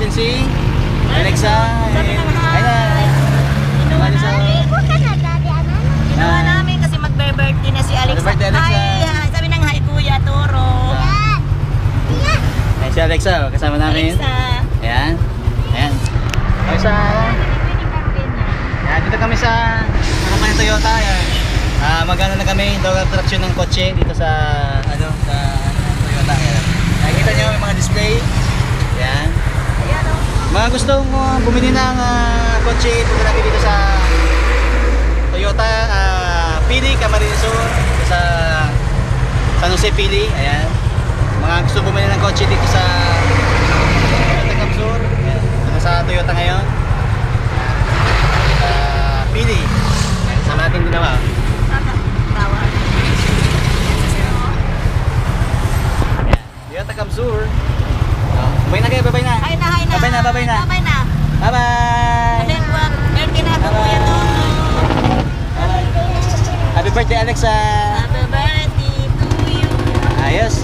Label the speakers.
Speaker 1: natin si Alexa.
Speaker 2: Sabi ng
Speaker 1: Ay na.
Speaker 2: Kinuha
Speaker 1: Alexa.
Speaker 2: namin. Kinuha
Speaker 1: Ah.
Speaker 2: namin kasi magbe-birthday na si Alexa.
Speaker 1: Happy birthday, Alexa.
Speaker 2: Hi, sabi ng hi Kuya Toro.
Speaker 1: Ayan si Alexa, kasama namin.
Speaker 2: Alexa.
Speaker 1: Ayan. Ayan. Alexa. Ayan, dito kami sa kumpanya Toyota. Ayan. Magano na kami, dog attraction ng kotse dito sa sa Toyota. Ayan. Nakikita nyo yung mga display. Ayan.
Speaker 2: Ayan o.
Speaker 1: Mga gustong bumili ng kotse, punta natin dito sa Toyota Pili, Camarines Sur, sa San Jose Pili. Ayan. Mga gusto bumili ng kotse dito sa Toyota Capsur. Ayan. Dito sa Toyota ngayon. Pili. Sama natin din naman.
Speaker 2: Tawag.
Speaker 1: Ayan. Toyota Capsur. Babay na kayo, babay na.
Speaker 2: Hi na, hi na.
Speaker 1: Babay na, babay na.
Speaker 2: Babay na.
Speaker 1: Bye-bye.
Speaker 2: Birthday na ito Kuya Toro.
Speaker 1: Happy birthday, Alexa.
Speaker 2: Happy birthday to you.
Speaker 1: Ayos.